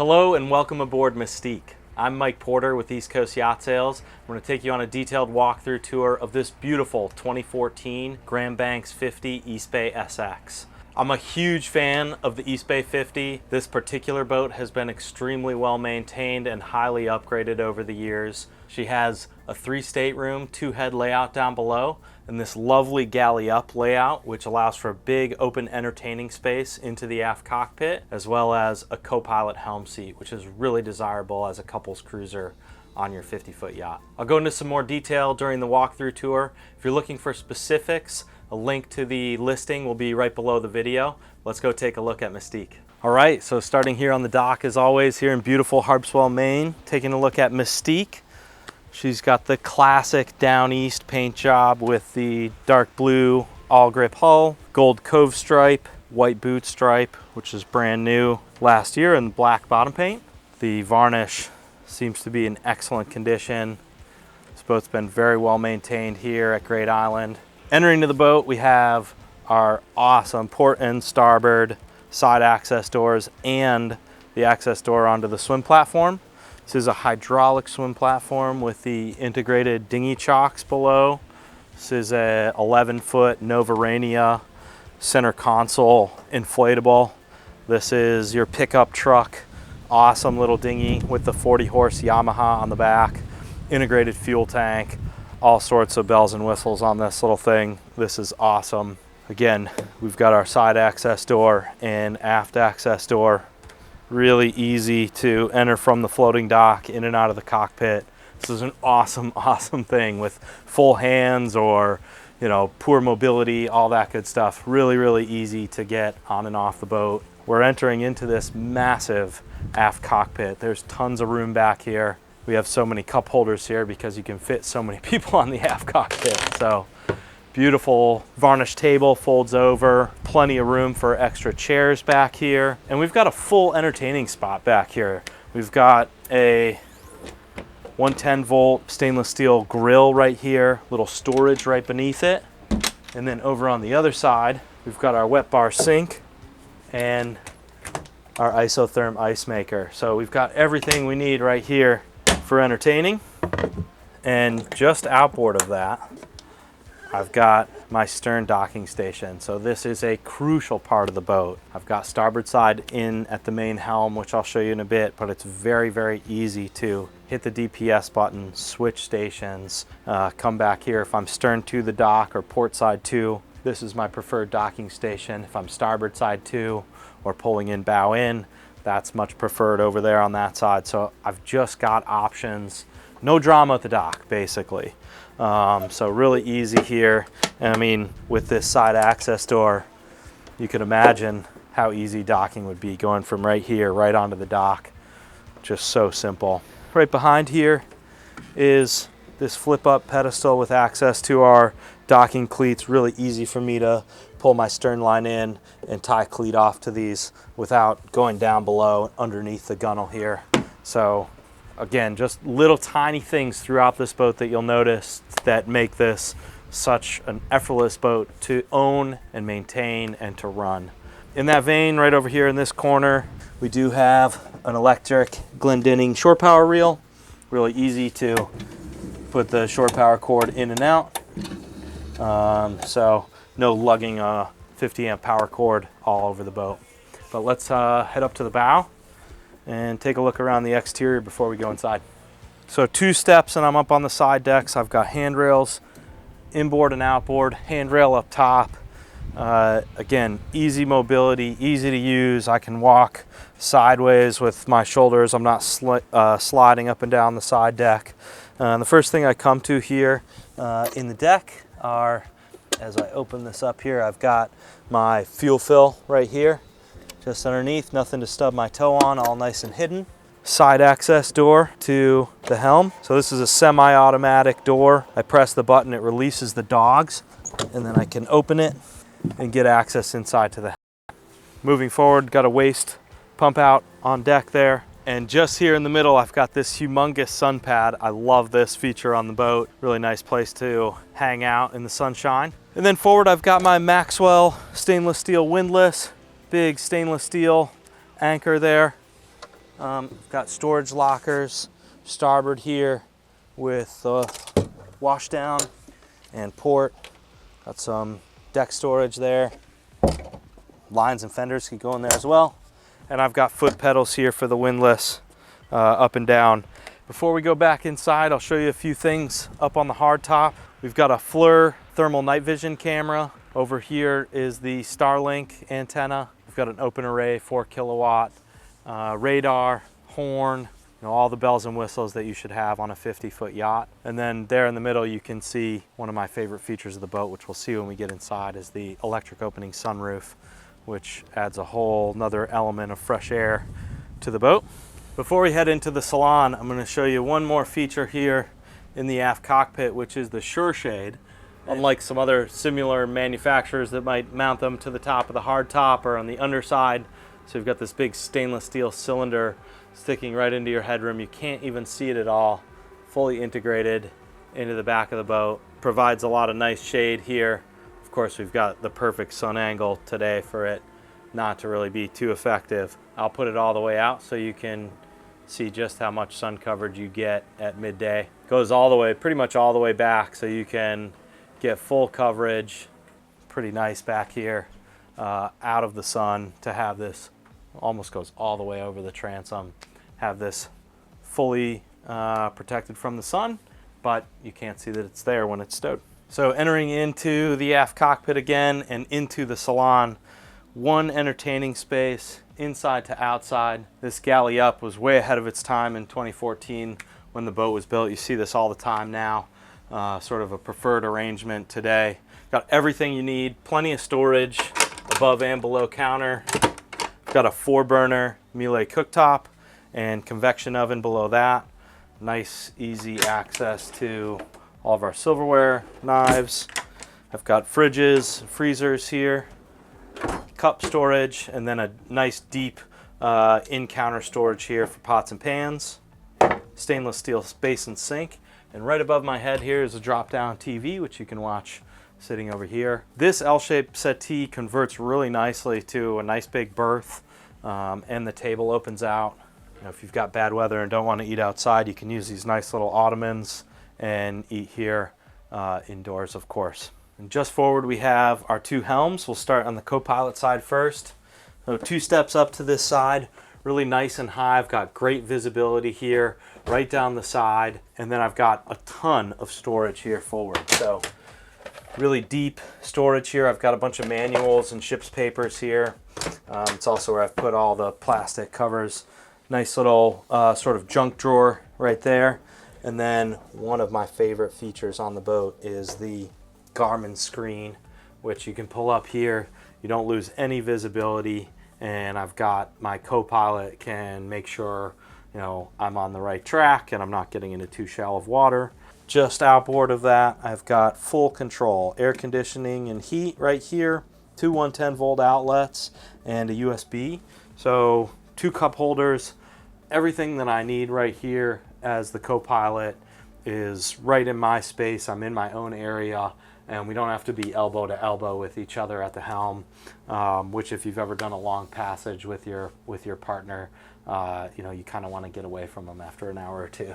Hello and welcome aboard Mystique. I'm Mike Porter with East Coast Yacht Sales. We're going to take you on a detailed walkthrough tour of this beautiful 2014 Grand Banks 50 Eastbay SX. I'm a huge fan of the Eastbay 50. This particular boat has been extremely well maintained and highly upgraded over the years. She has a 3-stateroom, 2-head layout down below, and this lovely galley up layout, which allows for a big open entertaining space into the aft cockpit, as well as a co-pilot helm seat, which is really desirable as a couples cruiser on your 50-foot yacht. I'll go into some more detail during the walkthrough tour. If you're looking for specifics, a link to the listing will be right below the video. Let's go take a look at Mystique. All right, so starting here on the dock as always, here in beautiful Harpswell, Maine, taking a look at Mystique. She's got the classic Down East paint job with the dark blue all grip hull, gold cove stripe, white boot stripe, which is brand new last year, and black bottom paint. The varnish seems to be in excellent condition. This boat's been very well maintained here at Great Island. Entering to the boat, we have our awesome port and starboard side access doors and the access door onto the swim platform. This is a hydraulic swim platform with the integrated dinghy chocks below. This is a 11-foot Novarania center console inflatable. This is your pickup truck, awesome little dinghy with the 40-horse Yamaha on the back, integrated fuel tank, all sorts of bells and whistles on this little thing. This is awesome. Again, we've got our side access door and aft access door. Really easy to enter from the floating dock in and out of the cockpit. This is an awesome, awesome thing with full hands or, you know, poor mobility, all that good stuff. Really, really easy to get on and off the boat. We're entering into this massive aft cockpit. There's tons of room back here. We have so many cup holders here because you can fit so many people on the aft cockpit. So beautiful varnished table, folds over, plenty of room for extra chairs back here. And we've got a full entertaining spot back here. We've got a 110-volt stainless steel grill right here, little storage right beneath it. And then over on the other side, we've got our wet bar sink and our isotherm ice maker. So we've got everything we need right here for entertaining. And just outboard of that, I've got my stern docking station. So this is a crucial part of the boat. I've got starboard side in at the main helm, which I'll show you in a bit, but it's very, very easy to hit the DPS button, switch stations, come back here. If I'm stern to the dock or port side to, this is my preferred docking station. If I'm starboard side to or pulling in bow in, that's much preferred over there on that side. So I've just got options. No drama at the dock, basically. So really easy here. And I mean, with this side access door, you can imagine how easy docking would be, going from right here right onto the dock. Just so simple. Right behind here is this flip up pedestal with access to our docking cleats. Really easy for me to pull my stern line in and tie cleat off to these without going down below underneath the gunnel here. So again, just little tiny things throughout this boat that you'll notice that make this such an effortless boat to own and maintain and to run. In that vein, right over here in this corner, we do have an electric Glendinning shore power reel. Really easy to put the shore power cord in and out. So no lugging a 50 amp power cord all over the boat. But let's head up to the bow and take a look around the exterior before we go inside. So 2 steps and I'm up on the side decks. I've got handrails inboard and outboard, handrail up top. Again, easy mobility, easy to use. I can walk sideways with my shoulders. I'm not sliding up and down the side deck. The first thing I come to here in the deck are, as I open this up here, I've got my fuel fill right here. Just underneath, nothing to stub my toe on, all nice and hidden. Side access door to the helm. So this is a semi-automatic door. I press the button, it releases the dogs, and then I can open it and get access inside to the helm. Moving forward, got a waste pump out on deck there. And just here in the middle, I've got this humongous sun pad. I love this feature on the boat. Really nice place to hang out in the sunshine. And then forward, I've got my Maxwell stainless steel windlass, big stainless steel anchor there. Got storage lockers, starboard here with wash down and port. Got some deck storage there. Lines and fenders can go in there as well. And I've got foot pedals here for the windlass, up and down. Before we go back inside, I'll show you a few things up on the hardtop. We've got a FLIR thermal night vision camera. Over here is the Starlink antenna. We've got an open array 4 kilowatt radar, horn, all the bells and whistles that you should have on a 50-foot yacht. And then there in the middle, you can see one of my favorite features of the boat, which we'll see when we get inside, is the electric opening sunroof, which adds a whole nother element of fresh air to the boat. Before we head into the salon, I'm going to show you one more feature here in the aft cockpit, which is the Sure Shade. Unlike some other similar manufacturers that might mount them to the top of the hardtop or on the underside, so you've got this big stainless steel cylinder sticking right into your headroom. You can't even see it at all. Fully integrated into the back of the boat. Provides a lot of nice shade here. Of course, we've got the perfect sun angle today for it not to really be too effective. I'll put it all the way out so you can see just how much sun coverage you get at midday. Goes all the way, pretty much all the way back, so you can get full coverage. Pretty nice back here out of the sun to have this. Almost goes all the way over the transom. Have this fully protected from the sun, but you can't see that it's there when it's stowed. So entering into the aft cockpit again and into the salon, one entertaining space inside to outside. This galley up was way ahead of its time in 2014 when the boat was built. You see this all the time now, sort of a preferred arrangement today. Got everything you need, plenty of storage above and below counter. Got a 4-burner Miele cooktop and convection oven below that. Nice, easy access to all of our silverware, knives. I've got fridges, freezers here, cup storage, and then a nice deep in-counter storage here for pots and pans. Stainless steel basin sink. And right above my head here is a drop-down TV, which you can watch sitting over here. This L-shaped settee converts really nicely to a nice big berth, and the table opens out. If you've got bad weather and don't want to eat outside, you can use these nice little ottomans and eat here indoors, of course. And just forward we have our 2 helms. We'll start on the co-pilot side first. So 2 steps up to this side, really nice and high. I've got great visibility here, right down the side, and then I've got a ton of storage here forward. So really deep storage here. I've got a bunch of manuals and ship's papers here. It's also where I've put all the plastic covers. Nice little sort of junk drawer right there. And then one of my favorite features on the boat is the Garmin screen, which you can pull up here. You don't lose any visibility, and I've got my co-pilot can make sure I'm on the right track and I'm not getting into too shallow of water. Just outboard of that, I've got full control, air conditioning and heat right here, 2 110-volt outlets and a USB. So 2 cup holders, everything that I need right here as the co-pilot is right in my space. I'm in my own area, and we don't have to be elbow to elbow with each other at the helm, which if you've ever done a long passage with your partner, you kind of want to get away from them after an hour or 2.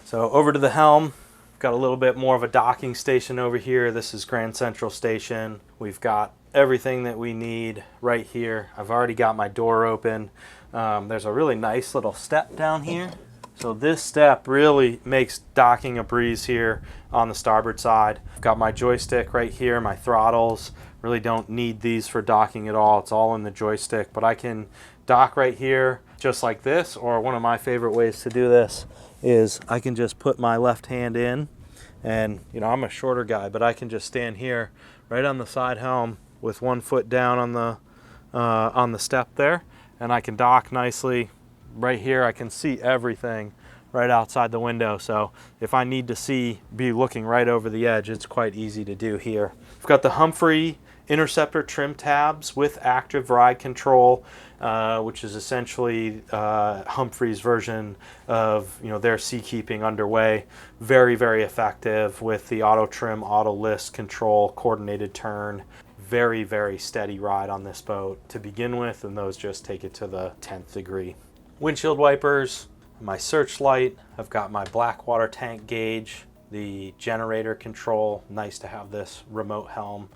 So over to the helm. Got a little bit more of a docking station over here. This is Grand Central Station. We've got everything that we need right here. I've already got my door open. There's a really nice little step down here. So this step really makes docking a breeze here on the starboard side. I've got my joystick right here, my throttles. Really don't need these for docking at all. It's all in the joystick, but I can dock right here just like this, or one of my favorite ways to do this is I can just put my left hand in, and I'm a shorter guy, but I can just stand here right on the side helm with 1 foot down on the step there, and I can dock nicely. Right here I can see everything right outside the window, so if I need to be looking right over the edge, it's quite easy to do here. I've got the Humphrey Interceptor trim tabs with active ride control, which is essentially Humphrey's version of their seakeeping underway. Very, very effective with the auto trim, auto list control, coordinated turn. very, very steady ride on this boat to begin with, and those just take it to the 10th degree. Windshield wipers, my searchlight, I've got my black water tank gauge, the generator control. Nice to have this remote helm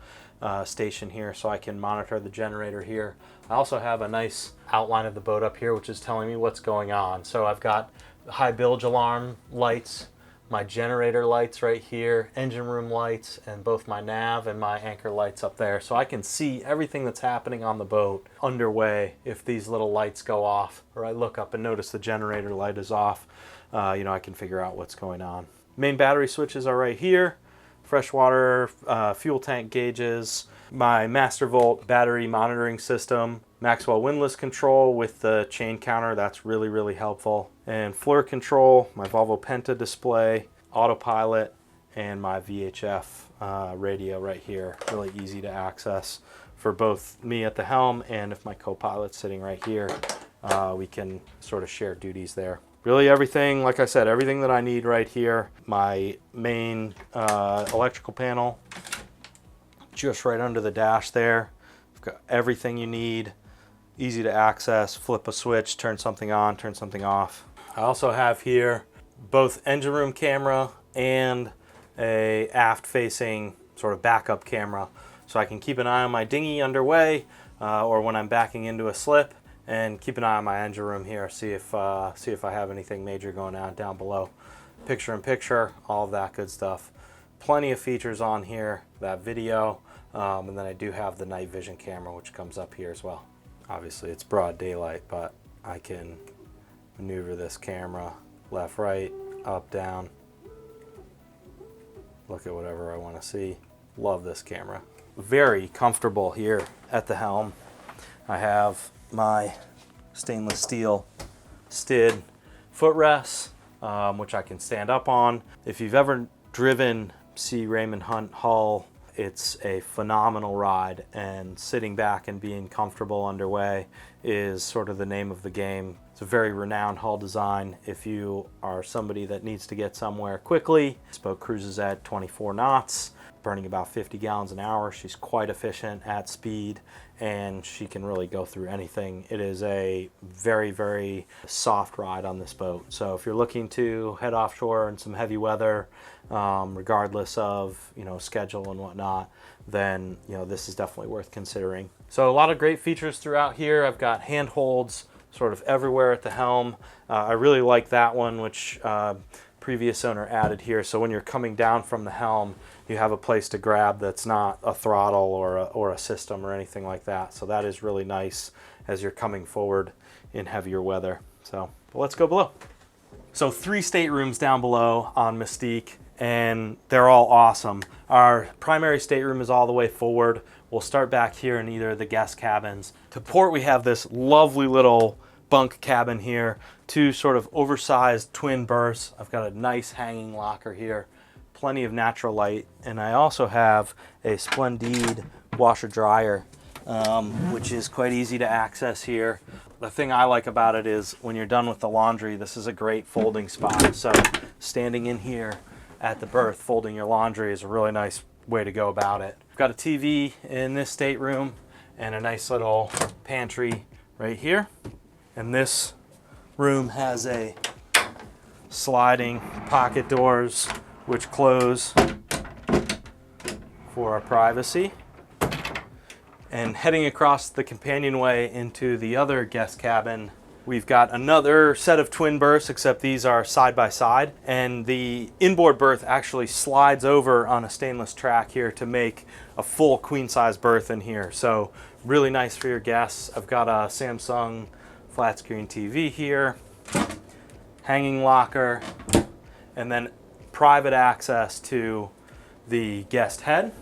station here so I can monitor the generator here. I also have a nice outline of the boat up here, which is telling me what's going on. So I've got high bilge alarm lights, my generator lights right here, engine room lights, and both my nav and my anchor lights up there. So I can see everything that's happening on the boat underway if these little lights go off, or I look up and notice the generator light is off. I can figure out what's going on. Main battery switches are right here. Freshwater fuel tank gauges, my master volt battery monitoring system, Maxwell windlass control with the chain counter, that's really, really helpful, and floor control, my Volvo Penta display, autopilot, and my VHF radio right here. Really easy to access for both me at the helm, and if my co-pilot's sitting right here, we can sort of share duties there. Really everything, like I said, everything that I need right here. My main electrical panel, just right under the dash there. I've got everything you need, easy to access, flip a switch, turn something on, turn something off. I also have here both engine room camera and a aft facing sort of backup camera. So I can keep an eye on my dinghy underway or when I'm backing into a slip, and keep an eye on my engine room here, see if I have anything major going on down below. Picture in picture, all of that good stuff. Plenty of features on here, that video, and then I do have the night vision camera, which comes up here as well. Obviously it's broad daylight, but I can maneuver this camera left, right, up, down, look at whatever I want to see. Love this camera. Very comfortable here at the helm. I have my stainless steel STID footrests, which I can stand up on. If you've ever driven C. Raymond Hunt hull, it's a phenomenal ride, and sitting back and being comfortable underway is sort of the name of the game. It's a very renowned hull design. If you are somebody that needs to get somewhere quickly, this boat cruises at 24 knots, burning about 50 gallons an hour. She's quite efficient at speed, and she can really go through anything. It is a very, very soft ride on this boat. So if you're looking to head offshore in some heavy weather, regardless of schedule and whatnot, then this is definitely worth considering. So a lot of great features throughout here. I've got handholds sort of everywhere at the helm. I really like that one, which previous owner added here. So when you're coming down from the helm, you have a place to grab that's not a throttle or a system or anything like that. So that is really nice as you're coming forward in heavier weather. So let's go below. So 3 staterooms down below on Mystique, and they're all awesome. Our primary stateroom is all the way forward. We'll start back here in either of the guest cabins. To port, we have this lovely little bunk cabin here, 2 sort of oversized twin berths. I've got a nice hanging locker here, plenty of natural light, and I also have a Splendide washer dryer, which is quite easy to access here. The thing I like about it is when you're done with the laundry, this is a great folding spot. So standing in here at the berth folding your laundry is a really nice way to go about it. I've got a TV in this stateroom and a nice little pantry right here. And this room has a sliding pocket doors which close for our privacy. And heading across the companionway into the other guest cabin, we've got another set of twin berths, except these are side by side. And the inboard berth actually slides over on a stainless track here to make a full queen size berth in here. So really nice for your guests. I've got a Samsung flat screen TV here, hanging locker, and then private access to the guest head.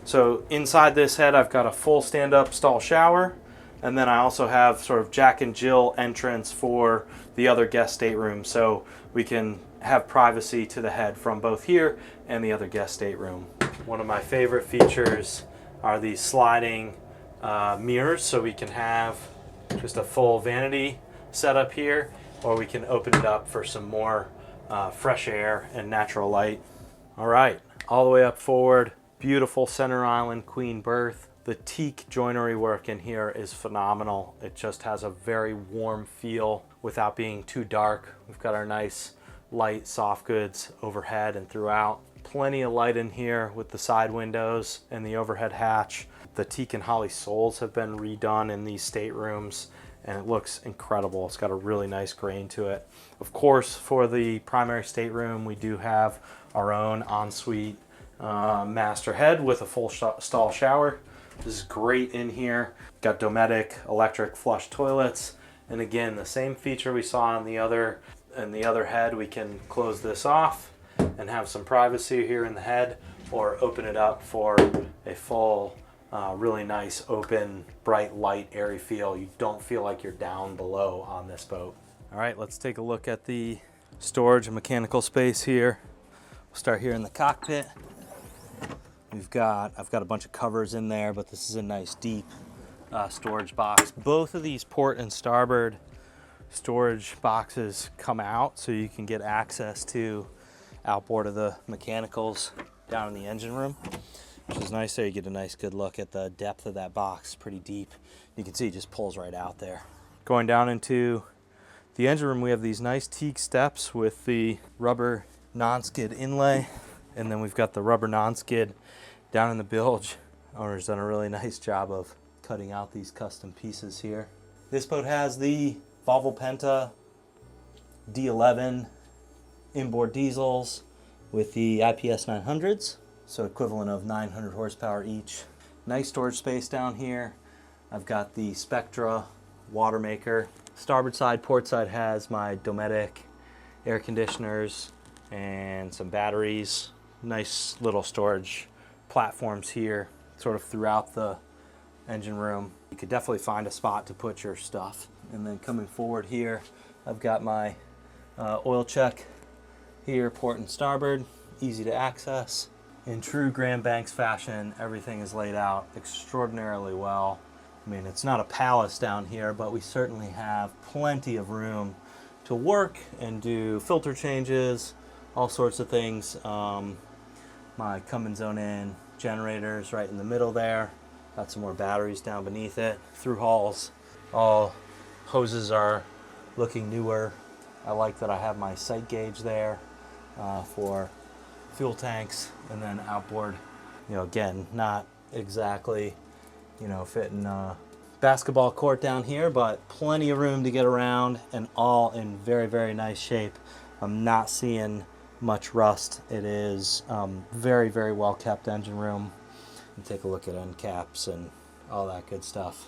So inside this head, I've got a full stand-up stall shower, and then I also have sort of Jack and Jill entrance for the other guest stateroom, so we can have privacy to the head from both here and the other guest stateroom. One of my favorite features are these sliding mirrors, so we can have just a full vanity setup here, or we can open it up for some more fresh air and natural light. All right, all the way up forward. Beautiful center island queen berth, The teak joinery work in here is phenomenal. It just has a very warm feel without being too dark. We've got our nice light soft goods overhead and throughout. Plenty of light in here with the side windows and the overhead hatch. The teak and holly soles have been redone in these staterooms, and it looks incredible. It's got a really nice grain to it. Of course, for the primary stateroom, we do have our own ensuite master head with a full stall shower. This is great in here. Got Dometic electric flush toilets, and again, the same feature we saw on the other head. We can close this off and have some privacy here in the head, or open it up for a full, really nice, open, bright, light, airy feel. You don't feel like you're down below on this boat. All right, let's take a look at the storage and mechanical space here. We'll start here in the cockpit. I've got a bunch of covers in there, but this is a nice deep storage box. Both of these port and starboard storage boxes come out, so you can get access to outboard of the mechanicals down in the engine room, which is nice. There you get a nice good look at the depth of that box. Pretty deep. You can see it just pulls right out there. Going down into the engine room, we have these nice teak steps with the rubber non-skid inlay, and then we've got the rubber non-skid down in the bilge. Owner's done a really nice job of cutting out these custom pieces here. This boat has the Volvo Penta D11 inboard diesels with the IPS 900s, so equivalent of 900 horsepower each. Nice storage space down here. I've got the Spectra water maker. Starboard side, port side has my Dometic air conditioners and some batteries. Nice little storage platforms here, sort of throughout the engine room. You could definitely find a spot to put your stuff. And then coming forward here, I've got my oil check here, port and starboard, easy to access. In true Grand Banks fashion, everything is laid out extraordinarily well. I mean, it's not a palace down here, but we certainly have plenty of room to work and do filter changes, all sorts of things. My Cummins zone-in generators right in the middle there. Got some more batteries down beneath it. Through hulls, all hoses are looking newer. I like that I have my sight gauge there for fuel tanks, and then outboard. You know, again, not exactly, you know, fitting a basketball court down here, but plenty of room to get around, and all in very, very nice shape. I'm not seeing much rust. It is very, very well kept engine room. And take a look at end caps and all that good stuff.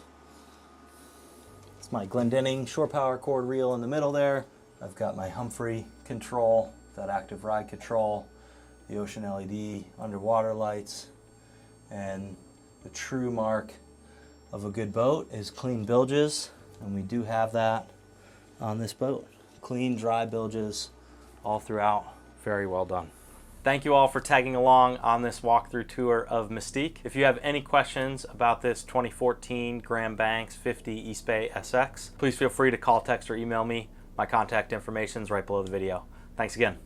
It's my Glendinning shore power cord reel in the middle there. I've got my Humphrey control, that active ride control, the Ocean LED underwater lights, and the true mark of a good boat is clean bilges, and we do have that on this boat. Clean, dry bilges all throughout. Very well done. Thank you all for tagging along on this walkthrough tour of Mystique. If you have any questions about this 2014 Grand Banks 50 Eastbay SX, please feel free to call, text, or email me. My contact information is right below the video. Thanks again.